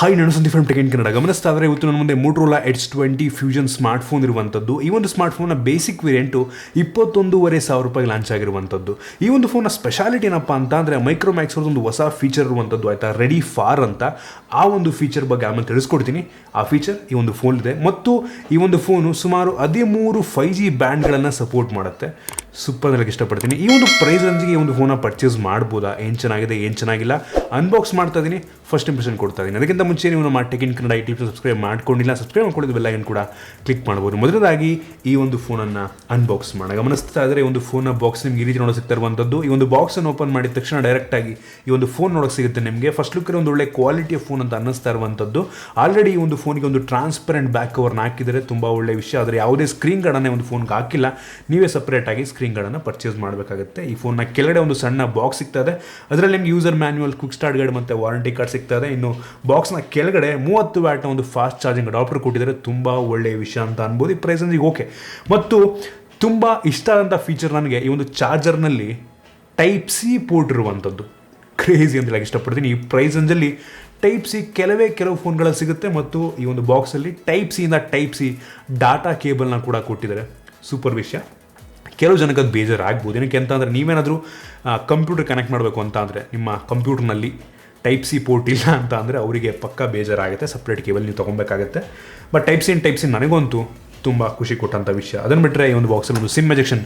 Hi ನಾನು Sandeep from tech in Kannada. ಗಮನಿಸ್ತಾ ಇದ್ದರೆ ಇವತ್ತು ನನ್ನ ಮುಂದೆ Motorola Edge 20 ಫ್ಯೂಷನ್ ಸ್ಮಾರ್ಟ್ಫೋನ್ ಇರುವಂಥದ್ದು. ಈ ಒಂದು ಸ್ಮಾರ್ಟ್ಫೋನ್ನ ಬೇಸಿಕ್ ವೇರಿಯಂಟು 21,500 ರೂಪಾಯಿಗೆ ಲಾಂಚ್ ಆಗಿರುವಂಥದ್ದು. ಈ ಒಂದು ಫೋನ್ನ ಸ್ಪೆಷಾಲಿಟಿ ಏನಪ್ಪ ಅಂತ ಅಂದರೆ ಮೈಕ್ರೋಮ್ಯಾಕ್ಸ್ ಒಂದು ಹೊಸ ಫೀಚರ್ ಇರುವಂಥದ್ದು ಆಯಿತಾ, ರೆಡಿ ಫಾರ್ ಅಂತ. ಆ ಒಂದು ಫೀಚರ್ ಬಗ್ಗೆ ಆಮೇಲೆ ತಿಳಿಸ್ಕೊಡ್ತೀನಿ. ಆ ಫೀಚರ್ ಈ ಒಂದು ಫೋನ್ ಇದೆ ಮತ್ತು ಈ ಒಂದು ಫೋನು ಸುಮಾರು 13 5G ಬ್ಯಾಂಡ್ಗಳನ್ನು ಸಪೋರ್ಟ್ ಮಾಡುತ್ತೆ. ಸೂಪರ್ ನನಗೆ ಇಷ್ಟಪಡ್ತೀನಿ. ಈ ಒಂದು ಪ್ರೈಸ್ ರೇಂಜ್ಗೆ ಈ ಒಂದು ಫೋನ ಪರ್ಚೇಸ್ ಮಾಡ್ಬೋದಾ, ಏನು ಚೆನ್ನಾಗಿದೆ ಏನು ಚೆನ್ನಾಗಿಲ್ಲ ಅನ್ಬಾಕ್ಸ್ ಮಾಡ್ತಾ ಇದ್ದೀನಿ, ಫಸ್ಟ್ ಇಂಪ್ರೆಷನ್ ಕೊಡ್ತಾ ಇದ್ದೀನಿ. ಅದಕ್ಕಿಂತ ಮುಂಚೆ ನೀವು ನಮ್ಮ tech in Kannada YouTube subscribe ಮಾಡ್ಕೊಂಡಿಲ್ಲ, ಸಬ್ಸ್ಕ್ರೈಬ್ ಮಾಡ್ಕೊಂಡಿದ್ದು ಬೆಲ್ ಐಕನ್ ಕೂಡ ಕ್ಲಿಕ್ ಮಾಡ್ಬೋದು. ಮೊದಲದಾಗಿ ಈ ಒಂದು ಫೋನನ್ನು ಅನ್ಬಾಕ್ಸ್ ಮಾಡೋಣ. ಗಮನಿಸ್ತಾ ಇದ್ದರೆ ಈ ಒಂದು ಫೋನ್ನ ಬಾಕ್ಸ್ ನಿಮ್ಗೆ ಈ ರೀತಿ ನೋಡೋಕೆ ಸಿಗ್ತಾ ಇರುವಂಥದ್ದು. ಈ ಒಂದು ಬಾಕ್ಸನ್ನು ಓಪನ್ ಮಾಡಿದ ತಕ್ಷಣ ಡೈರೆಕ್ಟಾಗಿ ಈ ಒಂದು ಫೋನ್ ನೋಡೋಕೆ ಸಿಗುತ್ತೆ ನಿಮಗೆ. ಫಸ್ಟ್ ಲುಕ್ ಒಂದು ಒಳ್ಳೆ ಕ್ವಾಲಿಟಿಯ ಫೋನ್ ಅಂತ ಅನ್ನಿಸ್ತಾ ಇರುವಂಥದ್ದು. ಆಲ್ರೆಡಿ ಈ ಒಂದು ಫೋನಿಗೆ ಒಂದು ಟ್ರಾನ್ಸ್ಪರೆಂಟ್ ಬ್ಯಾಕ್ ಕವರ್ನ ಹಾಕಿದರೆ ತುಂಬ ಒಳ್ಳೆ ವಿಷಯ. ಆದರೆ ಯಾವುದೇ ಸ್ಕ್ರೀನ್ ಗಾರ್ಡನ್ನೇ ಒಂದು ಫೋನ್ಗೆ ಹಾಕಿಲ್ಲ, ನೀವೇ ಸಪ್ರೇಟಾಗಿ ಸ್ಕ್ರೀನ್ ಗಾರ್ಡನ್ನು ಪರ್ಚೇಸ್ ಮಾಡಬೇಕಾಗುತ್ತೆ. ಈ ಫೋನ್ನ ಕೆಳಗಡೆ ಒಂದು ಸಣ್ಣ ಬಾಕ್ಸ್ ಸಿಗ್ತದೆ, ಅದರಲ್ಲಿ ನಿಮ್ಗೆ user manual, quick start guide ಮತ್ತು ವಾರಂಟಿ ಕಾರ್ಡ್ ಸಿಗ್ತದೆ. ಇನ್ನು ಬಾಕ್ಸ್ನ ಕೆಳಗಡೆ 30 ವ್ಯಾಟ್ನ ಒಂದು ಫಾಸ್ಟ್ ಚಾರ್ಜಿಂಗ್ ಅಡಾಪ್ಟರ್ ಕೊಟ್ಟಿದ್ದಾರೆ. ತುಂಬ ಒಳ್ಳೆಯ ವಿಷಯ ಅಂತ ಅನ್ಬೋದು. ಈ ಪ್ರೈಸ್ ರೇಂಜಿಗೆ ಓಕೆ. ಮತ್ತು ತುಂಬ ಇಷ್ಟ ಆದಂಥ ಫೀಚರ್ ನನಗೆ ಈ ಒಂದು ಚಾರ್ಜರ್ನಲ್ಲಿ ಟೈಪ್ ಸಿ ಪೋರ್ಟ್ ಇರುವಂಥದ್ದು. ಕ್ರೇಜಿ ಅಂತ ಹೇಳಕ್ಕೆ ಇಷ್ಟಪಡ್ತೀನಿ. ಈ ಪ್ರೈಸ್ ರೇಂಜಲ್ಲಿ ಟೈಪ್ ಸಿ ಕೆಲವು ಫೋನ್ಗಳಲ್ಲಿ ಸಿಗುತ್ತೆ ಮತ್ತು ಈ ಒಂದು ಬಾಕ್ಸಲ್ಲಿ ಟೈಪ್ ಸಿಯಿಂದ ಟೈಪ್ ಸಿ ಡಾಟಾ ಕೇಬಲ್ನ ಕೂಡ ಕೊಟ್ಟಿದ್ದಾರೆ. ಸೂಪರ್ ವಿಷಯ. ಕೆಲವು ಜನಕ್ಕೆ ಅದು ಬೇಜಾರಾಗ್ಬೋದು. ಏನಕ್ಕೆ ಅಂತ ಅಂದರೆ ನೀವೇನಾದರೂ ಕಂಪ್ಯೂಟರ್ ಕನೆಕ್ಟ್ ಮಾಡಬೇಕು ಅಂತ ಅಂದರೆ ನಿಮ್ಮ ಕಂಪ್ಯೂಟರ್ನಲ್ಲಿ ಟೈಪ್ ಸಿ ಪೋರ್ಟ್ ಇಲ್ಲ ಅಂತ ಅಂದರೆ ಅವರಿಗೆ ಪಕ್ಕ ಬೇಜಾರಾಗುತ್ತೆ, ಸಪ್ರೇಟ್ ಕೇಬಲ್ ನೀವು ತೊಗೊಬೇಕಾಗುತ್ತೆ. ಬಟ್ ಟೈಪ್ ಸಿ ನನಗಂತೂ ತುಂಬ ಖುಷಿ ಕೊಟ್ಟಂಥ ವಿಷಯ. ಅದನ್ನು ಬಿಟ್ಟರೆ ಈ ಒಂದು ಬಾಕ್ಸಲ್ಲಿ ಒಂದು ಸಿಮ್ ಎಜೆಕ್ಷನ್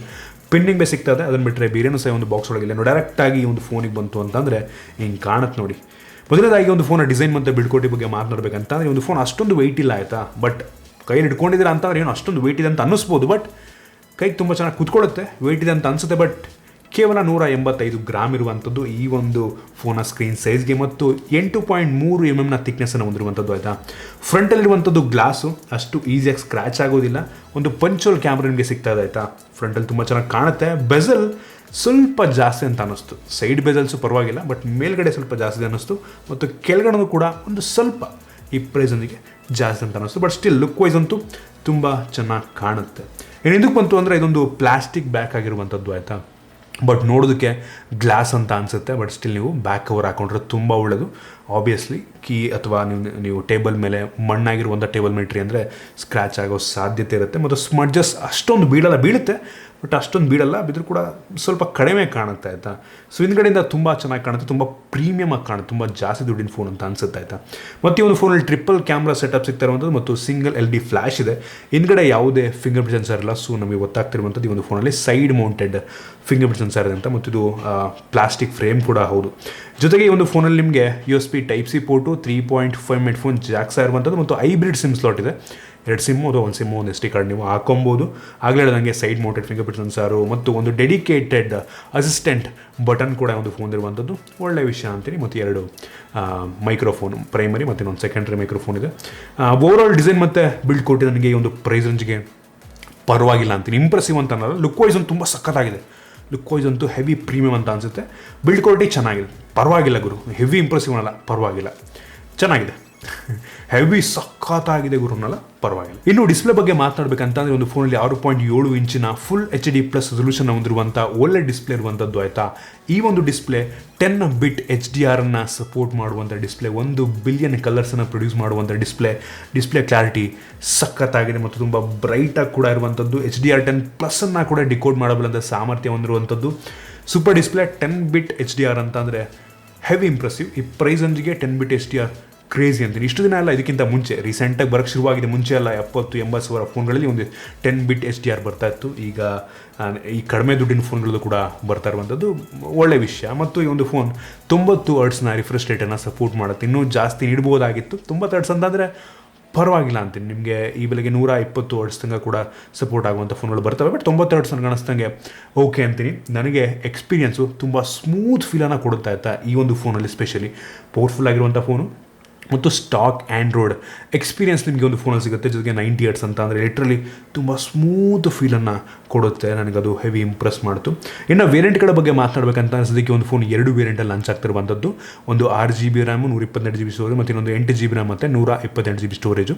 ಪಿನ್ನಿಂಗ್ ಬೇ ಸಿಗ್ತದೆ. ಅದನ್ನು ಬಿಟ್ಟರೆ ಬೇರೇನೂ ಸಹ ಒಂದು ಬಾಕ್ಸ್ ಒಳಗಿಲ್ಲ. ಡೈರೆಕ್ಟಾಗಿ ಈ ಒಂದು ಫೋನಿಗೆ ಬಂತು ಅಂತಂದರೆ ಹಿಂಗೆ ಕಾಣುತ್ತೆ ನೋಡಿ. ಮೊದಲನೇದಾಗಿ ಒಂದು ಫೋನ ಡಿಸೈನ್ ಮತ್ತು ಬಿಲ್ಡ್ ಬಗ್ಗೆ ಮಾತನಾಡಬೇಕಂತಂದರೆ ಈ ಒಂದು ಫೋನ್ ಅಷ್ಟೊಂದು ವೆಯ್ಟ್ ಇಲ್ಲ ಆಯಿತಾ. ಬಟ್ ಕೈಯಲ್ಲಿ ಇಟ್ಕೊಂಡಿದ್ದೀರಾ ಅಂತಂದ್ರೆ ಏನು ಅಷ್ಟೊಂದು ವೆಯ್ಟ್ ಇದೆ ಅಂತ ಅನ್ನಿಸ್ಬೋದು. ಬಟ್ ಕೈಗೆ ತುಂಬ ಚೆನ್ನಾಗಿ ಕೂತ್ಕೊಳ್ಳುತ್ತೆ, ವೆಯ್ಟ್ ಇದೆ ಅಂತ ಅನಿಸುತ್ತೆ. ಬಟ್ ಕೇವಲ 185 ಗ್ರಾಮ್ ಇರುವಂಥದ್ದು ಈ ಒಂದು ಫೋನ ಸ್ಕ್ರೀನ್ ಸೈಜ್ಗೆ ಮತ್ತು 8.3 mm ಥಿಕ್ನೆಸ್ಸನ್ನು ಹೊಂದಿರುವಂಥದ್ದು ಆಯಿತಾ. ಫ್ರಂಟಲ್ಲಿರುವಂಥದ್ದು ಗ್ಲಾಸು ಅಷ್ಟು ಈಸಿಯಾಗಿ ಸ್ಕ್ರ್ಯಾಚ್ ಆಗೋದಿಲ್ಲ. ಒಂದು ಪಂಚೋಲ್ ಕ್ಯಾಮ್ರಾ ನಿಮಗೆ ಸಿಗ್ತಾ ಇದೆ ಆಯಿತಾ. ಫ್ರಂಟಲ್ಲಿ ತುಂಬ ಚೆನ್ನಾಗಿ ಕಾಣುತ್ತೆ. ಬೆಸಲ್ ಸ್ವಲ್ಪ ಜಾಸ್ತಿ ಅಂತ ಅನ್ನಿಸ್ತು. ಸೈಡ್ ಬೆಸಲ್ಸು ಪರವಾಗಿಲ್ಲ, ಬಟ್ ಮೇಲ್ಗಡೆ ಸ್ವಲ್ಪ ಜಾಸ್ತಿ ಅನ್ನಿಸ್ತು. ಮತ್ತು ಕೆಳಗಡೆ ಕೂಡ ಒಂದು ಸ್ವಲ್ಪ ಈ ಪ್ರೈಸೊಂದಿಗೆ ಜಾಸ್ತಿ ಅಂತ ಅನ್ನಿಸ್ತು. ಬಟ್ ಸ್ಟಿಲ್ ಲುಕ್ ವೈಸ್ ಅಂತೂ ತುಂಬ ಚೆನ್ನಾಗಿ ಕಾಣುತ್ತೆ. ಇದಕ್ಕೆ ಬಂತು ಅಂದರೆ ಇದೊಂದು ಪ್ಲಾಸ್ಟಿಕ್ ಬ್ಯಾಕ್ ಆಗಿರುವಂಥದ್ದು ಆಯಿತಾ. ಬಟ್ ನೋಡೋದಕ್ಕೆ ಗ್ಲಾಸ್ ಅಂತ ಅನಿಸುತ್ತೆ. ಬಟ್ ಸ್ಟಿಲ್ ನೀವು ಬ್ಯಾಕ್ ಕವರ್ ಹಾಕೊಂಡ್ರೆ ತುಂಬ ಒಳ್ಳೆಯದು. ಆಬ್ವಿಯಸ್ಲಿ ಕೀ ಅಥವಾ ನೀವು ಟೇಬಲ್ ಮೇಲೆ ಮಣ್ಣಾಗಿರುವಂಥ ಟೇಬಲ್ ಮೇಟ್ರಿ ಅಂದರೆ ಸ್ಕ್ರ್ಯಾಚ್ ಆಗೋ ಸಾಧ್ಯತೆ ಇರುತ್ತೆ. ಮತ್ತು ಸ್ಮಡ್ಜಸ್ ಅಷ್ಟೊಂದು ಬೀಳುತ್ತೆ, ಬಟ್ ಅಷ್ಟೊಂದು ಬೀಳಲ್ಲ. ಬಿದ್ದರೂ ಕೂಡ ಸ್ವಲ್ಪ ಕಡಿಮೆ ಕಾಣುತ್ತೆ ಆಯಿತಾ. ಸೊ ಹಿಂದ್ಗಡೆಯಿಂದ ತುಂಬ ಚೆನ್ನಾಗಿ ಕಾಣುತ್ತೆ, ತುಂಬ ಪ್ರೀಮಿಯಮ್ ಆಗಿ ಕಾಣುತ್ತೆ, ತುಂಬ ಜಾಸ್ತಿ ದುಡ್ಡಿನ ಫೋನ್ ಅಂತ ಅನಿಸುತ್ತೆ ಆಯಿತಾ. ಮತ್ತು ಈ ಒಂದು ಫೋನಲ್ಲಿ ಟ್ರಿಪಲ್ ಕ್ಯಾಮ್ರಾ ಸೆಟಪ್ ಸಿಗ್ತಾ ಇರುವಂಥದ್ದು ಮತ್ತು ಸಿಂಗಲ್ LED ಫ್ಲ್ಯಾಶ್ ಇದೆ. ಹಿಂದ್ಗಡೆ ಯಾವುದೇ ಫಿಂಗರ್ ಪ್ರಿಂಟ್ ಸೆನ್ಸರ್ ಇಲ್ಲ. ಸೊ ನಮಗೆ ಗೊತ್ತಾಗ್ತಿರುವಂಥದ್ದು ಈ ಒಂದು ಫೋನಲ್ಲಿ side mounted finger print sensor ಇದೆ ಅಂತ. ಮತ್ತು ಇದು ಪ್ಲಾಸ್ಟಿಕ್ ಫ್ರೇಮ್ ಕೂಡ ಹೌದು. ಜೊತೆಗೆ ಈ ಒಂದು ಫೋನಲ್ಲಿ ನಿಮಗೆ USB type C port, 3.5 headphone Jacks ಇರುವಂಥದ್ದು ಮತ್ತು ಹೈಬ್ರಿಡ್ ಸಿಮ್ ಸ್ಲಾಟ್ ಇದೆ. 2 ಸಿಮ್ಮು ಅಥವಾ 1 ಸಿಮ್ಮು, ಒಂದು SD ಕಾರ್ಡ್ ನೀವು ಹಾಕೊಬೋದು. ಆಗಲೇ ನನಗೆ side mounted finger print sensor ಮತ್ತು ಒಂದು ಡೆಡಿಕೇಟೆಡ್ ಅಸಿಸ್ಟೆಂಟ್ ಬಟನ್ ಕೂಡ ಒಂದು ಫೋನ್ ಇರುವಂಥದ್ದು ಒಳ್ಳೆಯ ವಿಷಯ ಅಂತೀನಿ. ಮತ್ತು 2 ಮೈಕ್ರೋಫೋನು, ಪ್ರೈಮರಿ ಮತ್ತು ಇನ್ನೊಂದು ಸೆಕೆಂಡ್ರಿ ಮೈಕ್ರೋಫೋನ್ ಇದೆ. ಓವರಾಲ್ ಡಿಸೈನ್ ಮತ್ತು ಬಿಲ್ಡ್ ಕೊಟ್ಟು ನನಗೆ ಈ ಒಂದು ಪ್ರೈಸ್ ರೇಂಜ್ಗೆ ಪರವಾಗಿಲ್ಲ ಅಂತೀನಿ. ಇಂಪ್ರೆಸಿವ್ ಅಂತ ಅನ್ನೋಲ್ಲ. ಲುಕ್ ವೈಸ್ ಅಂತೂ ತುಂಬ ಸಖತ್ತಾಗಿದೆ. ಲುಕ್ ವೈಸ್ ಅಂತೂ ಹೆವಿ ಪ್ರೀಮಿಯಮ್ ಅಂತ ಅನಿಸುತ್ತೆ. ಬಿಲ್ಡ್ ಕ್ವಾಲಿಟಿ ಚೆನ್ನಾಗಿದೆ, ಪರವಾಗಿಲ್ಲ ಗುರು. ಹೆವಿ ಇಂಪ್ರೆಸಿವ್ ಅನ್ನಲ್ಲ, ಪರವಾಗಿಲ್ಲ, ಚೆನ್ನಾಗಿದೆ. ಹೆವಿ ಸಖತ್ತಾಗಿದೆ ಗುರು ಅನ್ನಲ್ಲ, ಪರವಾಗಿಲ್ಲ. ಇನ್ನು ಡಿಸ್ಪ್ಲೇ ಬಗ್ಗೆ ಮಾತನಾಡಬೇಕಂತಂದರೆ ಒಂದು ಫೋನಲ್ಲಿ 6.7 ಇಂಚಿನ ಫುಲ್ HD+ ರೆಸಲ್ಯೂಷನ್ ಹೊಂದಿರುವಂಥ OLED ಡಿಸ್ಪ್ಲೇ ಇರುವಂಥದ್ದು ಆಯಿತಾ. ಈ ಒಂದು ಡಿಸ್ಪ್ಲೇ 10-bit HDR ಸಪೋರ್ಟ್ ಮಾಡುವಂಥ ಡಿಸ್ಪ್ಲೇ, 1 ಬಿಲಿಯನ್ ಕಲರ್ಸನ್ನು ಪ್ರೊಡ್ಯೂಸ್ ಮಾಡುವಂಥ ಡಿಸ್ಪ್ಲೇ ಕ್ಲಾರಿಟಿ ಸಖತ್ತಾಗಿದೆ ಮತ್ತು ತುಂಬ ಬ್ರೈಟಾಗಿ ಕೂಡ ಇರುವಂಥದ್ದು. HDR10+ ಕೂಡ ಡಿಕೋಡ್ ಮಾಡಬಲ್ಲಂಥ ಸಾಮರ್ಥ್ಯ ಹೊಂದಿರುವಂಥದ್ದು ಸೂಪರ್ ಡಿಸ್ಪ್ಲೇ. 10-bit HDR ಅಂತಂದರೆ ಹೆವಿ ಇಂಪ್ರೆಸಿವ್. ಈ ಪ್ರೈಸ್ ರೇಂಜ್ಗೆ 10-bit HDR ಕ್ರೇಜಿ ಅಂತೀನಿ. ಇಷ್ಟು ದಿನ ಎಲ್ಲ ಇದಕ್ಕಿಂತ ಮುಂಚೆ ರೀಸೆಂಟಾಗಿ ಬರೋಕ್ಕೆ ಶುರುವಾಗಿದೆ. ಮುಂಚೆ ಎಲ್ಲ 70-80 ಸಾವಿರ ಫೋನ್ಗಳಲ್ಲಿ ಒಂದು 10-bit HDR ಬರ್ತಾ ಇತ್ತು. ಈಗ ಈ ಕಡಿಮೆ ದುಡ್ಡಿನ ಫೋನ್ಗಳಲ್ಲೂ ಕೂಡ ಬರ್ತಾ ಇರುವಂಥದ್ದು ಒಳ್ಳೆಯ ವಿಷಯ. ಮತ್ತು ಈ ಒಂದು ಫೋನ್ 90 ಹರ್ಟ್ಸ್ನ ರಿಫ್ರೆಶ್ ರೇಟನ್ನು ಸಪೋರ್ಟ್ ಮಾಡುತ್ತೆ. ಇನ್ನೂ ಜಾಸ್ತಿ ನೀಡ್ಬೋದಾಗಿತ್ತು. 90 ಹರ್ಟ್ಸ್ ಅಂತಂದರೆ ಪರವಾಗಿಲ್ಲ ಅಂತೀನಿ. ನಿಮಗೆ ಈ ಬೆಲೆಗೆ 120 ಹರ್ಟ್ಸ್ ತನಕ ಕೂಡ ಸಪೋರ್ಟ್ ಆಗುವಂಥ ಫೋನ್ಗಳು ಬರ್ತವೆ. ಬಟ್ 90 ಹರ್ಟ್ಸ್ ನನಗೆ ಅನಿಸ್ದಂಗೆ ಓಕೆ ಅಂತೀನಿ. ನನಗೆ ಎಕ್ಸ್ಪೀರಿಯನ್ಸು ತುಂಬ ಸ್ಮೂತ್ ಫೀಲನ್ನು ಕೊಡುತ್ತಾ ಇತ್ತಾ ಈ ಒಂದು ಫೋನಲ್ಲಿ. ಸ್ಪೆಷಲಿ ಪವರ್ಫುಲ್ ಆಗಿರುವಂಥ ಫೋನು ಮತ್ತು ಸ್ಟಾಕ್ ಆ್ಯಂಡ್ರಾಯ್ಡ್ ಎಕ್ಸ್ಪೀರಿಯನ್ಸ್ ನಿಮಗೆ ಒಂದು ಫೋನಲ್ಲಿ ಸಿಗುತ್ತೆ. ಜೊತೆಗೆ 90 ಹರ್ಟ್ಸ್ ಅಂತ ಅಂದರೆ ಲಿಟ್ರಲಿ ತುಂಬ ಸ್ಮೂತ್ ಫೀಲನ್ನು ಕೊಡುತ್ತೆ. ನನಗದು ಹೆವಿ ಇಂಪ್ರೆಸ್ ಮಾಡ್ತು. ಇನ್ನು ವೇರಿಯಂಟ್ಗಳ ಬಗ್ಗೆ ಮಾತನಾಡಬೇಕಂತ ಅನಿಸೋದಕ್ಕೆ ಒಂದು ಫೋನ್ 2 ವೇರಿಯಂಟಲ್ಲಿ ಲಾಂಚ್ ಆಗ್ತಿರುವಂಥದ್ದು. ಒಂದು 6GB ರ್ಯಾಮು, 128GB ಸ್ಟೋರೇಜ್ ಮತ್ತು ಇನ್ನೊಂದು 8GB ರ್ಯಾಮ್ ಮತ್ತು 128GB ಸ್ಟೋರೇಜು.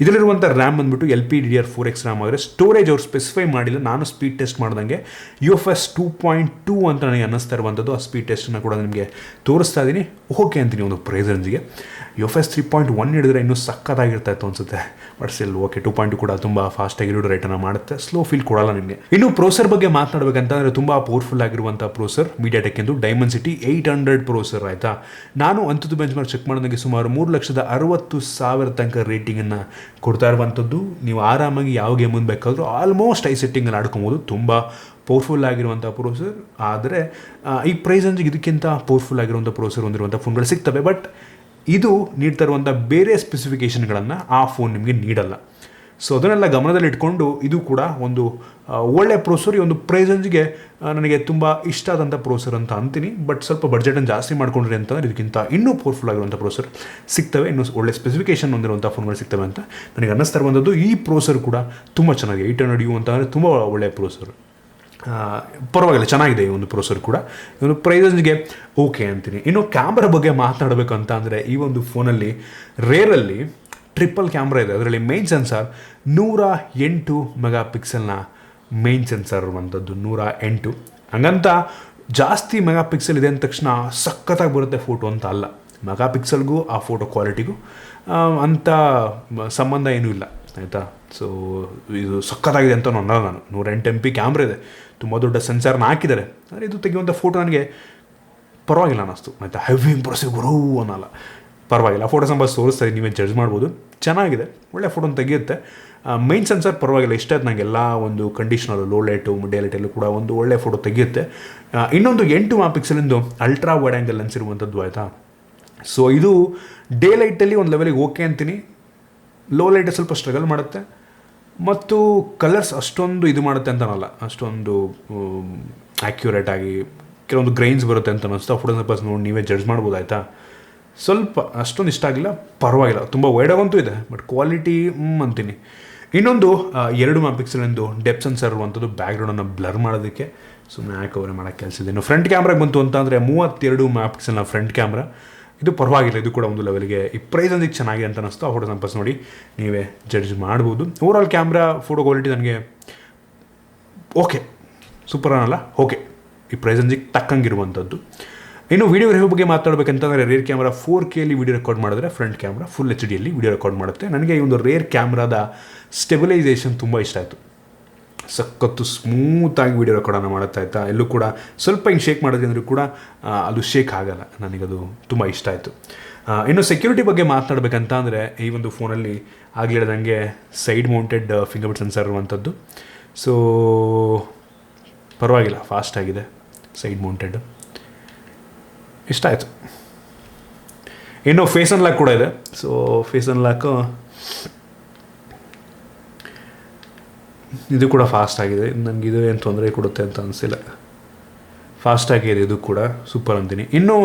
ಇದರಲ್ಲಿರುವಂಥ ರ್ಯಾಮ್ ಬಂದುಬಿಟ್ಟು LPDDR4X ರ್ಯಾಮ್ ಆದರೆ ಸ್ಟೋರೇಜ್ ಅವ್ರು ಸ್ಪೆಸಿಫೈ ಮಾಡಿಲ್ಲ. ನಾನು ಸ್ಪೀಡ್ ಟೆಸ್ಟ್ ಮಾಡ್ದಂಗೆ UFS 2.2 ಅಂತ ನನಗೆ ಅನ್ನಿಸ್ತಾ ಇರುವಂಥದ್ದು. ಆ ಸ್ಪೀಡ್ ಟೆಸ್ಟನ್ನು ಕೂಡ ನಿಮಗೆ ತೋರಿಸ್ತಾ ಇದ್ದೀನಿ. ಓಕೆ ಅಂತೀನಿ ಒಂದು ಪ್ರೈಸ್ ರೇಂಜ್ಗೆ. UFS 3.1 ಹಿಡಿದ್ರೆ ಇನ್ನೂ ಸಕ್ಕತ್ತಾಗಿರ್ತಾ ಇತ್ತು ಅನ್ಸುತ್ತೆ. ಬಟ್ ಸ್ಟಿಲ್ ಓಕೆ 2.2 ಕೂಡ ತುಂಬ ಫಾಸ್ಟಾಗಿ ರೀಡ್ ರೈಟನ್ನು ಮಾಡುತ್ತೆ, ಸ್ಲೋ ಫೀಲ್ ಕೊಡಲ್ಲ ನಿಮಗೆ. ಇನ್ನು ಪ್ರೋಸರ್ ಬಗ್ಗೆ ಮಾತನಾಡಬೇಕಂತಂದರೆ ತುಂಬ ಪವರ್ಫುಲ್ ಆಗಿರುವಂಥ ಪ್ರೋಸರ್ ಮೀಡಿಯಾಟೆಕ್ ಎಂದು Dimensity 800 ಪ್ರೋಸರ್ ಆಯಿತಾ. ನಾನು Antutu ಬೆಂಚ್ಮಾರ್ಕ್ ಚೆಕ್ ಮಾಡಿದಂಗೆ ಸುಮಾರು 3,60,000 ತನಕ ರೇಟಿಂಗನ್ನು ಕೊಡ್ತಾ ಇರುವಂಥದ್ದು. ನೀವು ಆರಾಮಾಗಿ ಯಾವ ಗೇಮನ್ನು ಬೇಕಾದರೂ ಆಲ್ಮೋಸ್ಟ್ ಸೆಟ್ಟಿಂಗಲ್ಲಿ ಆಡ್ಕೊಬೋದು. ತುಂಬ ಪವರ್ಫುಲ್ ಆಗಿರುವಂಥ ಪ್ರೋಸರ್. ಆದರೆ ಈ ಪ್ರೈಸ್ ರೇಂಜಿಗೆ ಇದಕ್ಕಿಂತ ಪವರ್ಫುಲ್ ಆಗಿರುವಂಥ ಪ್ರೋಸರ್ ಹೊಂದಿರುವಂಥ ಫೋನ್ಗಳು ಸಿಗ್ತವೆ. ಬಟ್ ಇದು ನೀಡ್ತಾ ಇರುವಂಥ ಬೇರೆ ಸ್ಪೆಸಿಫಿಕೇಷನ್ಗಳನ್ನು ಆ ಫೋನ್ ನಿಮಗೆ ನೀಡಲ್ಲ. ಸೊ ಅದನ್ನೆಲ್ಲ ಗಮನದಲ್ಲಿ ಇಟ್ಕೊಂಡು ಇದು ಕೂಡ ಒಂದು ಒಳ್ಳೆಯ ಪ್ರೋಸರ್. ಈ ಒಂದು ಪ್ರೈಸ್ ರೇಂಜ್ಗೆ ನನಗೆ ತುಂಬ ಇಷ್ಟ ಆದಂಥ ಪ್ರೋಸರ್ ಅಂತ ಅಂತೀನಿ. ಬಟ್ ಸ್ವಲ್ಪ ಬಡ್ಜೆಟನ್ನು ಜಾಸ್ತಿ ಮಾಡ್ಕೊಂಡ್ರಿ ಅಂತಂದರೆ ಇದಕ್ಕಿಂತ ಇನ್ನೂ ಪವರ್ಫುಲ್ ಆಗಿರುವಂಥ ಪ್ರೋಸರ್ ಸಿಗ್ತವೆ, ಇನ್ನೂ ಒಳ್ಳೆ ಸ್ಪೆಸಿಫಿಕೇಷನ್ ಹೊಂದಿರುವಂಥ ಫೋನ್ಗಳು ಸಿಗ್ತವೆ ಅಂತ ನನಗೆ ಅನ್ನಿಸ್ತಾ ಇರುವಂಥದ್ದು. ಈ ಪ್ರೋಸರ್ ಕೂಡ ತುಂಬ ಚೆನ್ನಾಗಿದೆ. 800U ಅಂತಂದರೆ ತುಂಬ ಒಳ್ಳೆಯ ಪ್ರೋಸರ್. ಪರವಾಗಿಲ್ಲ, ಚೆನ್ನಾಗಿದೆ ಈ ಒಂದು ಪ್ರೋಸರ್ ಕೂಡ. ಈ ಒಂದು ಪ್ರೈಸ್ಗೆ ಓಕೆ ಅಂತೀನಿ. ಇನ್ನು ಕ್ಯಾಮ್ರಾ ಬಗ್ಗೆ ಮಾತನಾಡಬೇಕು ಅಂತ ಅಂದರೆ ಈ ಒಂದು ಫೋನಲ್ಲಿ ರೇರಲ್ಲಿ ಟ್ರಿಪಲ್ ಕ್ಯಾಮ್ರಾ ಇದೆ. ಅದರಲ್ಲಿ ಮೇನ್ ಸೆನ್ಸಾರ್ 108 ಮೆಗಾ ಪಿಕ್ಸೆಲ್ನ ಮೇನ್ ಸೆನ್ಸಾರ್ ಇರುವಂಥದ್ದು. 108 ಹಂಗಂತ ಜಾಸ್ತಿ ಮೆಗಾ ಪಿಕ್ಸೆಲ್ ಇದೆ ಅಂದ ತಕ್ಷಣ ಸಖತ್ತಾಗಿ ಬರುತ್ತೆ ಫೋಟೋ ಅಂತ ಅಲ್ಲ. ಮೆಗಾ ಪಿಕ್ಸೆಲ್ಗೂ ಆ ಫೋಟೋ ಕ್ವಾಲಿಟಿಗೂ ಅಂಥ ಸಂಬಂಧ ಏನೂ ಇಲ್ಲ ಆಯಿತಾ. ಸೊ ಇದು ಸಖತ್ತಾಗಿದೆ ಅಂತ ಅನ್ನೋಲ್ಲ ನಾನು. 108 MP ಕ್ಯಾಮ್ರಾ ಇದೆ, ತುಂಬ ದೊಡ್ಡ ಸೆನ್ಸಾರ್ನ ಹಾಕಿದ್ದಾರೆ. ಆದರೆ ಇದು ತೆಗೆಯುವಂಥ ಫೋಟೋ ನನಗೆ ಪರವಾಗಿಲ್ಲ ಅನ್ನಿಸ್ತು ಆಯಿತಾ. ಹೆವಿ ಇಂಪ್ರೆಸಿವ್ ಗುರು ಅನ್ನಲ್ಲ, ಪರವಾಗಿಲ್ಲ. ಫೋಟೋ ಸಂಬಂಧ ತೋರಿಸ್ತಾರೆ, ನೀವೇ ಜಡ್ಜ್ ಮಾಡ್ಬೋದು. ಚೆನ್ನಾಗಿದೆ, ಒಳ್ಳೆ ಫೋಟೋನ ತೆಗೆಯುತ್ತೆ. ಮೈನ್ ಸೆನ್ಸರ್ ಪರವಾಗಿಲ್ಲ, ಇಷ್ಟ ಆಯ್ತು ನನಗೆ. ಎಲ್ಲ ಒಂದು ಕಂಡೀಷನರು ಲೋ ಲೈಟು ಮಿಡ್ ಲೈಟಲ್ಲೂ ಕೂಡ ಒಂದು ಒಳ್ಳೆ ಫೋಟೋ ತೆಗೆಯುತ್ತೆ. ಇನ್ನೊಂದು 8 ಮೆಗಾ ಪಿಕ್ಸೆಲಿಂದು ಅಲ್ಟ್ರಾ ವೈಡ್ ಆ್ಯಂಗಲ್ ಲೆನ್ಸ್ ಇರುವಂಥದ್ದು ಆಯಿತಾ. ಸೊ ಇದು ಡೇ ಲೈಟಲ್ಲಿ ಒಂದು ಲೆವೆಲಿಗೆ ಓಕೆ ಅಂತೀನಿ. ಲೋ ಲೈಟ್ ಸ್ವಲ್ಪ ಸ್ಟ್ರಗಲ್ ಮಾಡುತ್ತೆ ಮತ್ತು ಕಲರ್ಸ್ ಅಷ್ಟೊಂದು ಇದು ಮಾಡುತ್ತೆ ಅಂತ ಅನ್ನಲ್ಲ, ಅಷ್ಟೊಂದು ಆ್ಯಕ್ಯುರೇಟ್ ಆಗಿ ಕೆಲವೊಂದು ಗ್ರೈನ್ಸ್ ಬರುತ್ತೆ ಅಂತ ಅನ್ನಿಸ್ತಾ. ಫೋಟೋ ಸ್ವಲ್ಪ ನೋಡಿ ನೀವೇ ಜಡ್ಜ್ ಮಾಡ್ಬೋದು ಆಯಿತಾ. ಸ್ವಲ್ಪ ಅಷ್ಟೊಂದು ಇಷ್ಟ ಆಗಿಲ್ಲ, ಪರವಾಗಿಲ್ಲ. ತುಂಬ ವೈಡಾಗಂತೂ ಇದೆ, ಬಟ್ ಕ್ವಾಲಿಟಿ ಅಂತೀನಿ. ಇನ್ನೊಂದು 2 ಮೆಗಾ ಪಿಕ್ಸೆಲಿಂದು ಡೆಪ್ತ್ ಸೆನ್ಸರ್ ಇರುವಂಥದ್ದು ಬ್ಯಾಕ್ಗ್ರೌಂಡನ್ನು ಬ್ಲರ್ ಮಾಡೋದಕ್ಕೆ. ಸುಮ್ಮನೆ ಯಾಕೆ ಅವರೇ ಮಾಡೋಕ್ಕೆ ಕೆಲಸ ಇದೆ. ಇನ್ನು ಫ್ರಂಟ್ ಕ್ಯಾಮ್ರಾಗೆ ಬಂತು ಅಂತ ಅಂದರೆ 32 ಮೆಗಾ ಪಿಕ್ಸೆಲ್ನ ಫ್ರಂಟ್ ಕ್ಯಾಮ್ರಾ. ಇದು ಪರವಾಗಿಲ್ಲ, ಇದು ಕೂಡ ಒಂದು ಲೆವೆಲ್ಗೆ ಈ ಪ್ರೈಸ್ ಅಂದಿಗೆ ಚೆನ್ನಾಗಿದೆ ಅಂತ ಅನ್ನಿಸ್ತು. ಆ ಫೋಟೋ ಸಂಪರ್ಸ್ ನೋಡಿ ನೀವೇ ಜಡ್ಜ್ ಮಾಡ್ಬೋದು. ಓವರಾಲ್ ಕ್ಯಾಮ್ರಾ ಫೋಟೋ ಕ್ವಾಲಿಟಿ ನನಗೆ ಓಕೆ, ಸೂಪರ್ ಅನ್ನಲ್ಲ, ಓಕೆ, ಈ ಪ್ರೈಸ್ ಅಂದಿಗೆ ತಕ್ಕಂಗಿರುವಂಥದ್ದು. ಇನ್ನು ವೀಡಿಯೋ ರಿವ್ಯೂ ಬಗ್ಗೆ ಮಾತಾಡಬೇಕಂತಂದರೆ ರೇರ್ ಕ್ಯಾಮ್ರಾ 4Kಯಲ್ಲಿ ವೀಡಿಯೋ ರೆಕಾರ್ಡ್ ಮಾಡಿದ್ರೆ front camera full HD video record ಮಾಡುತ್ತೆ. ನನಗೆ ಈ ಒಂದು ರೇರ್ ಕ್ಯಾಮ್ರಾದ ಸ್ಟೆಬಿಲೈಸೇಷನ್ ತುಂಬ ಇಷ್ಟ ಆಯಿತು. ಸಖತ್ತು ಸ್ಮೂತಾಗಿ ವೀಡಿಯೋ ರೆಕಾರ್ಡನ್ನು ಮಾಡುತ್ತಾ ಆಯಿತಾ. ಎಲ್ಲೂ ಕೂಡ ಸ್ವಲ್ಪ ಹಿಂಗೆ ಶೇಕ್ ಮಾಡೋದ್ರಿಂದ ಕೂಡ ಅದು ಶೇಕ್ ಆಗಲ್ಲ. ನನಗದು ತುಂಬ ಇಷ್ಟ ಆಯಿತು. ಇನ್ನು ಸೆಕ್ಯೂರಿಟಿ ಬಗ್ಗೆ ಮಾತನಾಡಬೇಕಂತ ಅಂದರೆ ಈ ಒಂದು ಫೋನಲ್ಲಿ ಆಗಲಿ ಹೇಳ್ದಂಗೆ side mounted finger print sensor ಇರುವಂಥದ್ದು. ಸೊ ಪರವಾಗಿಲ್ಲ, ಫಾಸ್ಟಾಗಿದೆ, ಸೈಡ್ ಮೌಂಟೆಡ್, ಇಷ್ಟ ಆಯಿತು. ಇನ್ನು ಫೇಸ್ ಅನ್ಲಾಕ್ ಕೂಡ ಇದೆ. ಸೊ ಫೇಸ್ ಅನ್ಲಾಕು ಇದು ಕೂಡ ಫಾಸ್ಟ್ ಆಗಿದೆ. ನನಗೆ ಇದು ಏನು ತೊಂದರೆ ಕೊಡುತ್ತೆ ಅಂತ ಅನಿಸಿಲ್ಲ, ಫಾಸ್ಟಾಗಿದೆ ಇದು ಕೂಡ, ಸೂಪರ್ ಅಂತೀನಿ. ಇನ್ನು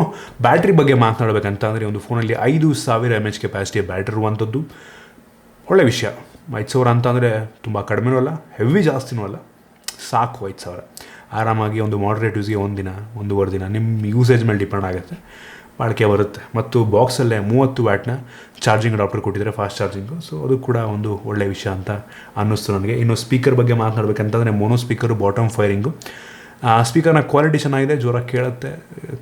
ಬ್ಯಾಟ್ರಿ ಬಗ್ಗೆ ಮಾತನಾಡಬೇಕಂತ ಅಂದರೆ ಒಂದು ಫೋನಲ್ಲಿ 5000 mAh ಕೆಪಾಸಿಟಿಯ ಬ್ಯಾಟ್ರಿ ಇರುವಂಥದ್ದು ಒಳ್ಳೆ ವಿಷಯ. 5000 ಅಂತ ಅಂದರೆ ತುಂಬ ಕಡಿಮೆನೂ ಅಲ್ಲ, ಹೆವಿ ಜಾಸ್ತಿನೂ ಅಲ್ಲ, ಸಾಕು 5000. ಆರಾಮಾಗಿ ಒಂದು ಮಾಡ್ರೇಟ್ ಯೂಸ್ಗೆ 1 ದಿನ 1.5 ದಿನ ನಿಮ್ಮ ಯೂಸೇಜ್ ಮೇಲೆ ಡಿಪೆಂಡ್ ಆಗುತ್ತೆ, ಬಾಳಿಕೆ ಬರುತ್ತೆ. ಮತ್ತು ಬಾಕ್ಸಲ್ಲೇ 30 ವ್ಯಾಟ್ನ ಚಾರ್ಜಿಂಗ್ ಅಡಾಪ್ಟರ್ ಕೊಟ್ಟಿದ್ದಾರೆ, ಫಾಸ್ಟ್ ಚಾರ್ಜಿಂಗು. ಸೊ ಅದು ಕೂಡ ಒಂದು ಒಳ್ಳೆಯ ವಿಷಯ ಅಂತ ಅನ್ನಿಸ್ತು ನನಗೆ. ಇನ್ನು ಸ್ಪೀಕರ್ ಬಗ್ಗೆ ಮಾತನಾಡಬೇಕಂತಂದರೆ ಮೋನೋ ಸ್ಪೀಕರು, ಬಾಟಮ್ ಫೈರಿಂಗು. ಸ್ಪೀಕರ್ನ ಕ್ವಾಲಿಟಿ ಚೆನ್ನಾಗಿದೆ, ಜೋರಾಗಿ ಕೇಳುತ್ತೆ,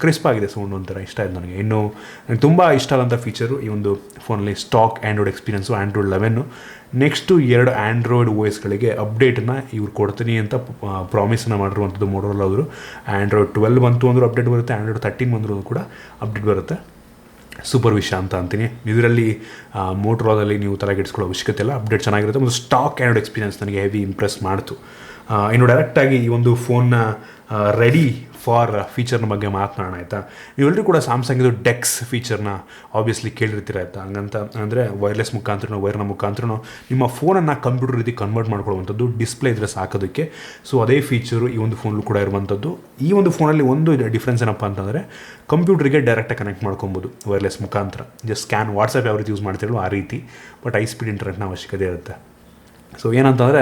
ಕ್ರಿಸ್ಪ್ ಆಗಿದೆ ಸೌಂಡ್, ಒಂಥರ ಇಷ್ಟ ಆಯಿತು ನನಗೆ. ಇನ್ನು ನನಗೆ ತುಂಬ ಇಷ್ಟ ಆದಂಥ ಫೀಚರು ಈ ಒಂದು ಫೋನಲ್ಲಿ stock android experience, android 11. Next 2 android OSಗಳಿಗೆ ಅಪ್ಡೇಟನ್ನು ಇವ್ರು ಕೊಡ್ತೀನಿ ಅಂತ ಪ್ರಾಮಿಸನ್ನು ಮಾಡಿರುವಂಥದ್ದು Motorola ಅವರು. ಆ್ಯಂಡ್ರಾಯ್ಡ್ 12 ಬಂತು ಅಂದರೂ ಅಪ್ಡೇಟ್ ಬರುತ್ತೆ, ಆ್ಯಂಡ್ರಾಯ್ಡ್ 13 ಬಂದರೂ ಕೂಡ ಅಪ್ಡೇಟ್ ಬರುತ್ತೆ. ಸೂಪರ್ ವಿಷಯ ಅಂತ ಅಂತೀನಿ. ಇದರಲ್ಲಿ Motorolaದಲ್ಲಿ ನೀವು ತಲೆಗೆಡಿಸ್ಕೊಳ್ಳೋ ಅವಶ್ಯಕತೆ ಇಲ್ಲ, ಅಪ್ಡೇಟ್ ಚೆನ್ನಾಗಿರುತ್ತೆ. ಮತ್ತು ಸ್ಟಾಕ್ ಆ್ಯಂಡ್ರಾಯ್ಡ್ ಎಕ್ಸ್ಪೀರಿಯನ್ಸ್ ನನಗೆ ಹೆವಿ ಇಂಪ್ರೆಸ್ ಮಾಡ್ತು. ಇನ್ನು ಡೈರೆಕ್ಟಾಗಿ ಈ ಒಂದು ಫೋನ್ನ ರೆಡಿ ಫಾರ್ ಫೀಚರ್ನ ಬಗ್ಗೆ ಮಾತನಾಡೋಣ ಆಯಿತಾ. ನೀವೆಲ್ಲರೂ ಕೂಡ ಸ್ಯಾಮ್ಸಂಗಿದು ಡೆಕ್ಸ್ ಫೀಚರ್ನ ಆಬ್ವಿಯಸ್ಲಿ ಕೇಳಿರ್ತೀರ ಆಯಿತಾ. ಹಂಗಂತ ಅಂದರೆ ವೈರ್ಲೆಸ್ ಮುಖಾಂತರ, ವೈರ್ನ ಮುಖಾಂತರ ನಿಮ್ಮ ಫೋನನ್ನು ಕಂಪ್ಯೂಟರ್ ರೀತಿ ಕನ್ವರ್ಟ್ ಮಾಡ್ಕೊಳ್ಳುವಂಥದ್ದು, ಡಿಸ್ಪ್ಲೇ ಇದ್ರೆ ಸಾಕೋದಕ್ಕೆ. ಸೊ ಅದೇ ಫೀಚರು ಈ ಒಂದು ಫೋನಲ್ಲೂ ಕೂಡ ಇರುವಂಥದ್ದು. ಈ ಒಂದು ಫೋನಲ್ಲಿ ಒಂದು ಡಿಫ್ರೆನ್ಸ್ ಏನಪ್ಪ ಅಂತಂದರೆ ಕಂಪ್ಯೂಟರ್ಗೆ ಡೈರೆಕ್ಟಾಗಿ ಕನೆಕ್ಟ್ ಮಾಡ್ಕೊಬೋದು ವೈರ್ಲೆಸ್ ಮುಖಾಂತರ. ಜಸ್ಟ್ ಸ್ಕ್ಯಾನ್, ವಾಟ್ಸಪ್ ಯಾವ ರೀತಿ ಯೂಸ್ ಮಾಡ್ತಿರೋ ಆ ರೀತಿ, ಬಟ್ ಹೈ ಸ್ಪೀಡ್ ಇಂಟರ್ನೆಟ್ನ ಅವಶ್ಯಕತೆ ಇರುತ್ತೆ. ಸೊ ಏನಂತಂದರೆ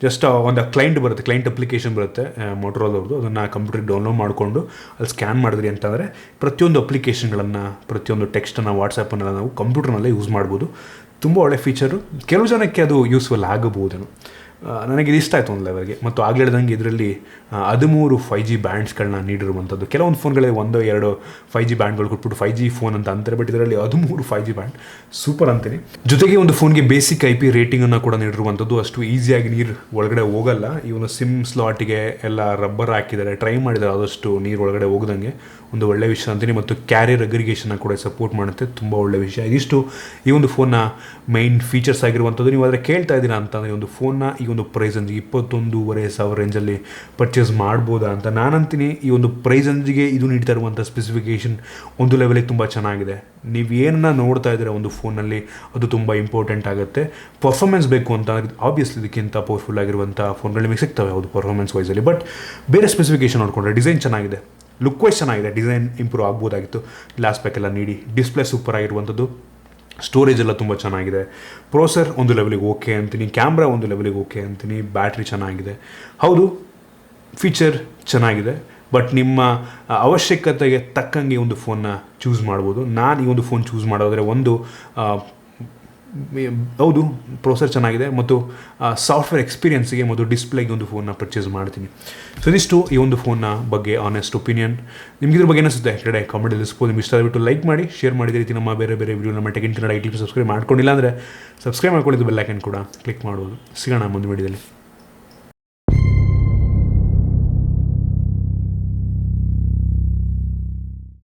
ಜಸ್ಟ್ ಒಂದು ಕ್ಲೈಂಟ್ ಬರುತ್ತೆ, ಕ್ಲೈಂಟ್ ಅಪ್ಲಿಕೇಶನ್ ಬರುತ್ತೆ Motorola ಅವ್ರದ್ದು. ಅದನ್ನು ಕಂಪ್ಯೂಟರ್ಗೆ ಡೌನ್ಲೋಡ್ ಮಾಡಿಕೊಂಡು ಅಲ್ಲಿ ಸ್ಕ್ಯಾನ್ ಮಾಡಿದ್ರಿ ಅಂತಂದರೆ ಪ್ರತಿಯೊಂದು ಅಪ್ಲಿಕೇಶನ್ಗಳನ್ನು, ಪ್ರತಿಯೊಂದು ಟೆಕ್ಸ್ಟನ್ನು, ವಾಟ್ಸಪ್ಪನ್ನೆಲ್ಲ ನಾವು ಕಂಪ್ಯೂಟರ್ನಲ್ಲೇ ಯೂಸ್ ಮಾಡ್ಬೋದು. ತುಂಬ ಒಳ್ಳೆ ಫೀಚರು. ಕೆಲವು ಜನಕ್ಕೆ ಅದು ಯೂಸ್ಫುಲ್ ಆಗಬಹುದೇನು, ನನಗೆ ಇದು ಇಷ್ಟ ಆಯಿತು ಒಂದು ಲೆವೆಲ್ಗೆ. ಮತ್ತು ಆಗಲೇ ಹೇಳ್ದಂಗೆ ಇದರಲ್ಲಿ 13 5G ಬ್ಯಾಂಡ್ಸ್ಗಳನ್ನ ನೀಡಿರುವಂಥದ್ದು. ಕೆಲವೊಂದು ಫೋನ್ಗಳಲ್ಲಿ 1-2 5G ಬ್ಯಾಂಡ್ಗಳು ಕೊಟ್ಬಿಟ್ಟು 5G ಫೋನ್ ಅಂತ ಅಂತಾರೆ, ಬಟ್ ಇದರಲ್ಲಿ 13 5G ಬ್ಯಾಂಡ್ ಸೂಪರ್ ಅಂತೀನಿ. ಜೊತೆಗೆ ಒಂದು ಫೋನ್ಗೆ ಬೇಸಿಕ್ IP ರೇಟಿಂಗನ್ನು ಕೂಡ ನೀಡಿರುವಂಥದ್ದು. ಅಷ್ಟು ಈಸಿಯಾಗಿ ನೀರು ಒಳಗಡೆ ಹೋಗಲ್ಲ. ಈ ಒಂದು ಸಿಮ್ ಸ್ಲಾಟಿಗೆ ಎಲ್ಲ ರಬ್ಬರ್ ಹಾಕಿದ್ದಾರೆ, ಟ್ರೈ ಮಾಡಿದ್ದಾರೆ ಆದಷ್ಟು ನೀರು ಒಳಗಡೆ ಹೋಗ್ದಂಗೆ, ಒಂದು ಒಳ್ಳೆ ವಿಷಯ ಅಂತೀನಿ. ಮತ್ತು ಕ್ಯಾರಿಯರ್ ಅಗ್ರಿಗೇಷನ್ನ ಕೂಡ ಸಪೋರ್ಟ್ ಮಾಡುತ್ತೆ, ತುಂಬ ಒಳ್ಳೆ ವಿಷಯ. ಇದಿಷ್ಟು ಈ ಒಂದು ಫೋನ್ನ ಮೈನ್ ಫೀಚರ್ಸ್ ಆಗಿರುವಂಥದ್ದು. ನೀವು ಆದರೆ ಕೇಳ್ತಾ ಇದ್ದೀರಾ ಅಂತಂದರೆ ಈ ಒಂದು ಫೋನ್ನ ಈ ಒಂದು ಪ್ರೈಸ್ ರೇಂಜ್ 21,500 ರೇಂಜಲ್ಲಿ ಪರ್ಚೇಸ್ ಮಾಡ್ಬೋದಾ ಅಂತ ನಾನಂತೀನಿ. ಈ ಒಂದು ಪ್ರೈಸ್ ರೇಂಜಿಗೆ ಇದು ನೀಡ್ತಾ ಇರುವಂಥ ಸ್ಪೆಸಿಫಿಕೇಷನ್ ಒಂದು ಲೆವೆಲಿಗೆ ತುಂಬ ಚೆನ್ನಾಗಿದೆ. ನೀವು ಏನನ್ನ ನೋಡ್ತಾ ಇದ್ದೀರಾ ಒಂದು ಫೋನಲ್ಲಿ ಅದು ತುಂಬ ಇಂಪಾರ್ಟೆಂಟ್ ಆಗುತ್ತೆ. ಪರ್ಫಾರ್ಮೆನ್ಸ್ ಬೇಕು ಅಂತ ಆಬ್ವಿಯಸ್ಲಿ ಇದಕ್ಕಿಂತ ಪವರ್ಫುಲ್ ಆಗಿರುವಂಥ ಫೋನ್ಗಳು ನಿಮಗೆ ಸಿಗ್ತವೆ ಹೌದು ಪರ್ಫಾರ್ಮೆನ್ಸ್ ವೈಸಲ್ಲಿ. ಬಟ್ ಬೇರೆ ಸ್ಪೆಸಿಫಿಕೇಷನ್ ನೋಡಿಕೊಂಡ್ರೆ ಡಿಸೈನ್ ಚೆನ್ನಾಗಿದೆ, ಲುಕ್ ವೈಸ್ ಚೆನ್ನಾಗಿದೆ, ಡಿಸೈನ್ ಇಂಪ್ರೂವ್ ಆಗ್ಬೋದಾಗಿತ್ತು. ಗ್ಲಾಸ್ ಪ್ಯಾಕ್ ಎಲ್ಲ ನೀಡಿ, ಡಿಸ್ಪ್ಲೇ ಸೂಪರ್ ಆಗಿರುವಂಥದ್ದು, ಸ್ಟೋರೇಜ್ ಎಲ್ಲ ತುಂಬ ಚೆನ್ನಾಗಿದೆ, ಪ್ರೊಸೆಸರ್ ಒಂದು ಲೆವೆಲಿಗೆ ಓಕೆ ಅಂತೀನಿ, ಕ್ಯಾಮ್ರಾ ಒಂದು ಲೆವೆಲಿಗೆ ಓಕೆ ಅಂತೀನಿ, ಬ್ಯಾಟ್ರಿ ಚೆನ್ನಾಗಿದೆ. ಹೌದು ಫೀಚರ್ ಚೆನ್ನಾಗಿದೆ, ಬಟ್ ನಿಮ್ಮ ಅವಶ್ಯಕತೆಗೆ ತಕ್ಕಂಗೆ ಒಂದು ಫೋನ್ನ ಚೂಸ್ ಮಾಡ್ಬೋದು. ನಾನು ಈ ಒಂದು ಫೋನ್ ಚೂಸ್ ಮಾಡೋದ್ರೆ ಒಂದು ಹೌದು ಪ್ರೊಸೆಸರ್ ಚೆನ್ನಾಗಿದೆ ಮತ್ತು ಸಾಫ್ಟ್ವೇರ್ ಎಕ್ಸ್ಪೀರಿಯನ್ಸಿಗೆ ಮತ್ತು ಡಿಸ್ಪ್ಲೇಗೆ ಒಂದು ಫೋನ್ನ ಪರ್ಚೇಸ್ ಮಾಡ್ತೀನಿ. ಸೊ ಇದಿಷ್ಟು ಈ ಒಂದು ಫೋನ್ನ ಬಗ್ಗೆ ಆನೆಸ್ಟ್ ಒಪಿನಿಯನ್. ನಿಮ್ಗೆ ಇದ್ರ ಬಗ್ಗೆ ಏನಿಸುತ್ತೆ ಕೆಳಗಡೆ ಕಾಮೆಂಟಲ್ಲಿ ತಿಳಿಸ್ಬೋದು. ನಿಮ್ಗೆ ಇಷ್ಟ ಆಗಿಬಿಟ್ಟು ಲೈಕ್ ಮಾಡಿ, ಶೇರ್ ಮಾಡಿದ ರೀತಿ ನಮ್ಮ ಬೇರೆ ಬೇರೆ ವಿಡಿಯೋ ನಮ್ಮ tech in Kannada IT subscribe ಮಾಡ್ಕೊಂಡಿಲ್ಲ ಅಂದರೆ ಸಬ್ಸ್ಕ್ರೈಬ್ ಮಾಡ್ಕೊಂಡಿದ್ದು ಬೆಲ್ ಐಕನ್ ಕೂಡ ಕ್ಲಿಕ್ ಮಾಡ್ಬೋದು. ಸಿಗೋಣ ಮುಂದೆ ವಿಡಿಯೋದಲ್ಲಿ.